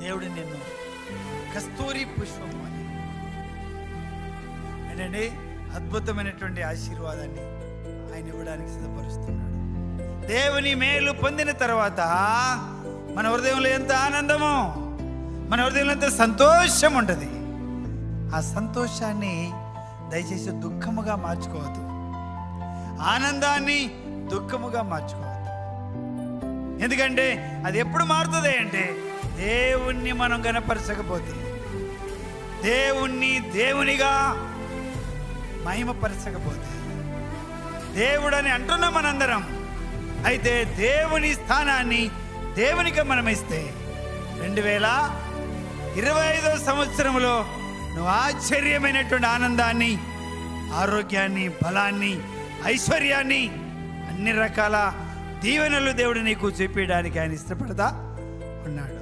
దేవుడు నిన్ను కస్తూరి పుష్పం అని ఏంటండి అద్భుతమైనటువంటి ఆశీర్వాదాన్ని ఆయన ఇవ్వడానికి సిద్ధపరుస్తున్నాడు. దేవుని మేలు పొందిన తర్వాత మన హృదయంలో ఎంత ఆనందమో, మన హృదయంలో ఎంత సంతోషం ఉంటుంది. ఆ సంతోషాన్ని దయచేసి దుఃఖముగా మార్చుకోవద్దు, ఆనందాన్ని దుఃఖముగా మార్చుకోవద్దు. ఎందుకంటే అది ఎప్పుడు మారుతుంది అంటే దేవుణ్ణి మనం గణపరచకపోతే, దేవుణ్ణి దేవునిగా మహిమపరచకపోతే, దేవుడని అంటున్నాం మనందరం, అయితే దేవుని స్థానాన్ని దేవునికి మనం ఇస్తే 2025వ సంవత్సరంలో నువ్వు ఆశ్చర్యమైనటువంటి ఆనందాన్ని, ఆరోగ్యాన్ని, బలాన్ని, ఐశ్వర్యాన్ని, అన్ని రకాల దీవెనలు దేవుడు నీకు చూపించడానికి ఆయన ఇష్టపడతా ఉన్నాడు.